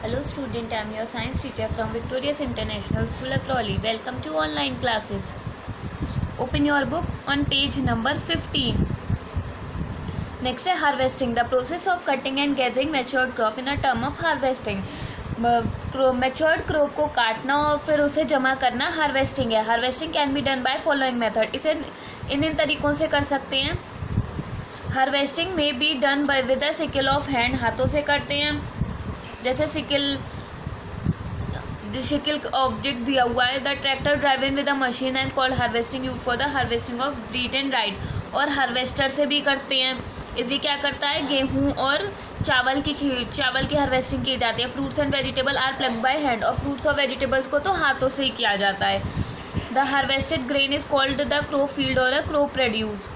Hello student, I am your science teacher from Victorious International School Akroli. Welcome to online classes. Open your book on page number 15. Next है harvesting, the process of cutting and gathering matured crop in a term of harvesting. Matured crop को काटना और फिर उसे जमा करना harvesting है. Harvesting can be done by following method. इसे इन तरीक़ों से कर सकते हैं. हार्वेस्टिंग में B done bye with a sickle of hand, हाथों से करते हैं. जैसे सिकल ऑब्जेक्ट दिया हुआ है. The tractor driven with a machine and called harvesting use for the harvesting of wheat and right. और हार्वेस्टर से भी करते हैं. इसी क्या करता है, गेहूं और चावल की हार्वेस्टिंग की जाती है. Fruits and vegetable are plucked by hand. और फ्रूट्स और वेजिटेबल्स को तो हाथों से ही किया जाता है. The harvested grain is called the crop field और a crop produce.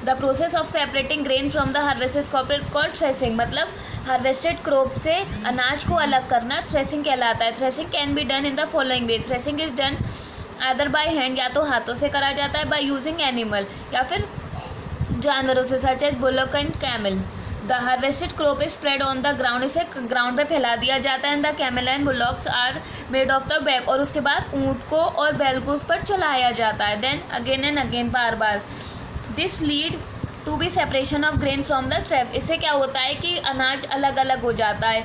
The process of separating grain from the harvested crop called threshing. मतलब हार्वेस्टेड क्रॉप से अनाज को अलग करना थ्रेसिंग कहलाता है. Threshing can be done in the following way. Threshing is done either by hand, या तो हाथों से करा जाता है, बाय यूजिंग एनिमल, या फिर जानवरों से, such as bullock and camel. The harvested crop is spread on the ground. इसे ग्राउंड पे फैला दिया जाता है. And the camel and bullocks are made of the back. और उसके बाद ऊँट को और बैल को उस पर चलाया जाता है. देन अगेन एंड अगेन, बार बार. This lead to be separation of grain from the थ्रेफ. इससे क्या होता है कि अनाज अलग अलग हो जाता है.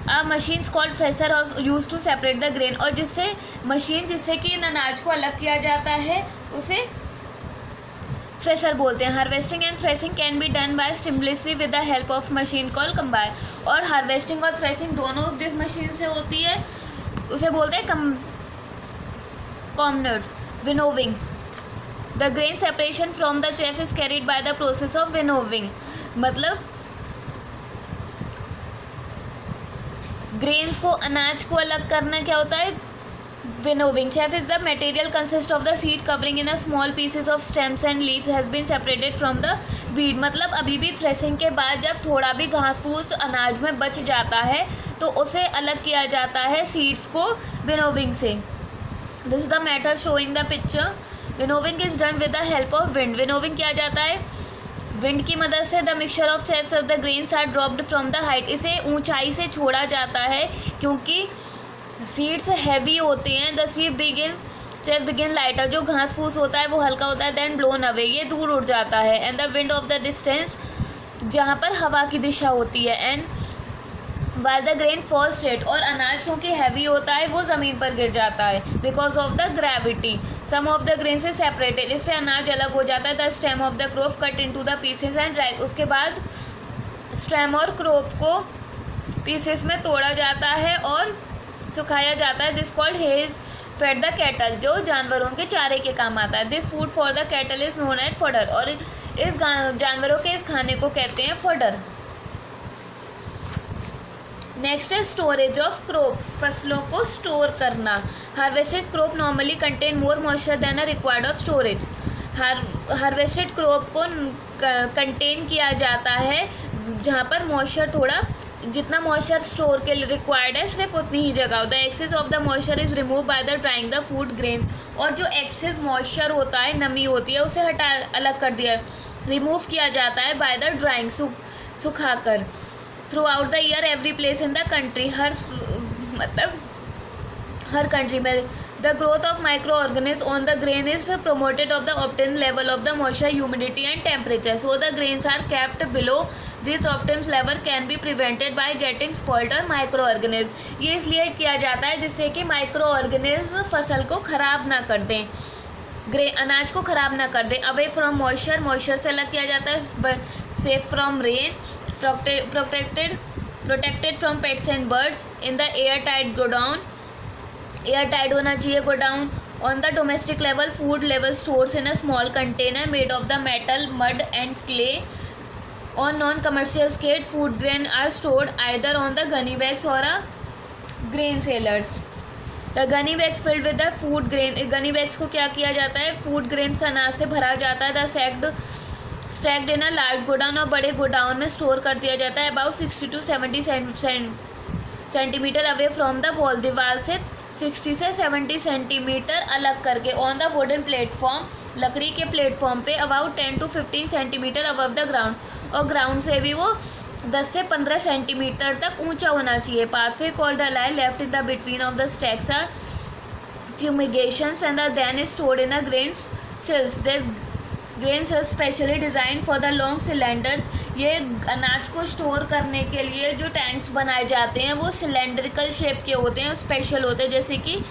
अ मशीन कॉल्ड थ्रेसर और use to separate the grain. और जिससे कि इन अनाज को अलग किया जाता है उसे थ्रेसर बोलते हैं. Harvesting and threshing can be done by simultaneously with the help of machine called combine. और हार्वेस्टिंग और थ्रेसिंग दोनों जिस मशीन से होती है उसे बोलते हैं combiner. Winnowing. The grain separation from the chaff is carried by the process of winnowing. मतलब ग्रेन्स को, अनाज को अलग करना क्या होता है, winnowing. Chaff is the material consist of the seed covering in a small pieces of stems and leaves has been separated from the bead. मतलब अभी भी थ्रेसिंग के बाद जब थोड़ा भी घास फूस अनाज में बच जाता है तो उसे अलग किया जाता है सीड्स को विनोविंग से. This is the matter showing the picture. Winnowing is done with the help of wind. Winnowing किया जाता है विंड की मदद से. The mixture of chaffs of the grains are dropped from the height. इसे ऊंचाई से छोड़ा जाता है क्योंकि सीड्स हैवी होते हैं. The seed begin lighter. जो घास फूस होता है वो हल्का होता है. देन ब्लोन अवे, ये दूर उड़ जाता है. And the wind of the distance, जहाँ पर हवा की दिशा होती है. And while the grain fall straight. और अनाज क्योंकि हैवी होता है वो ज़मीन पर गिर जाता है because of the gravity. Some of the grain से सेपरेटेड. इससे अनाज अलग हो जाता है. The stem of the crop cut into the pieces and dry. उसके बाद स्टेम और क्रॉप को पीसेस में तोड़ा जाता है और सुखाया जाता है. This called hays fed the cattle, जो जानवरों के चारे के काम आता है. This food for the cattle is known as fodder. और इस जानवरों के इस खाने को कहते हैं फॉडर. नेक्स्ट है स्टोरेज ऑफ क्रॉप. फसलों को स्टोर करना. Harvested crop normally contain more moisture than a required of storage. Harvested crop को कंटेन किया जाता है जहाँ पर मॉइस्चर थोड़ा, जितना मॉइस्चर स्टोर के लिए रिक्वायर्ड है सिर्फ उतनी ही जगह. The excess of the moisture is remove by the drying the food grains. और जो एक्सेस मॉइस्चर होता है, नमी होती है, उसे अलग कर दिया, रिमूव किया जाता है बाय द ड्राइंग, सुखाकर. Throughout the year every place in the country. हर कंट्री में the growth of micro organism on the grain is promoted of the optimum level of the moisture, humidity and temperature. So the grains are kept below this optimum level can be prevented by getting spoiled और micro organism. ये इसलिए किया जाता है जिससे कि micro organism फसल को ख़राब ना कर दें, अनाज को ख़राब ना कर दें. अवे फ्रॉम मॉइस्चर से अलग किया जाता है. Safe from rain. Protected from pets and birds. In the air tight godown. Air tight होना चाहिए godown. On the domestic level food level stores in a small container made of the metal, mud and clay. On non commercial scale food grain are stored either on the gunny bags और a grain cellars. The gunny bags filled with the food grain. Gunny bags को क्या किया जाता है, food grain अनाज से भरा जाता है. The stacked in a large godown. और बड़े गोडाउन में स्टोर कर दिया जाता है. About 60 to 70 centimetre away from the wall. दीवार से 60 से 70 सेंटीमीटर अलग करके. On the wooden platform. लकड़ी के प्लेटफॉर्म पे about 10 to 15 centimetre above the ground. और ग्राउंड से भी वो 10 से 15 सेंटीमीटर तक ऊंचा होना चाहिए। Pathway called the line left in the between of the stacks are fumigations and are then stored in the grain cells. These grain cells specially designed for the long cylinders. ये अनाज को store करने के लिए जो tanks बनाए जाते हैं वो सिलेंड्रिकल शेप के होते हैं, स्पेशल होते हैं, जैसे कि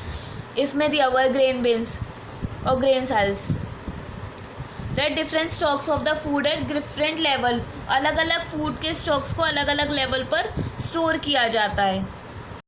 इसमें दिया हुआ है ग्रेन बिन्स और grain cells. The different stocks of the food at different level, अलग अलग फूड के स्टॉक्स को अलग अलग लेवल पर स्टोर किया जाता है।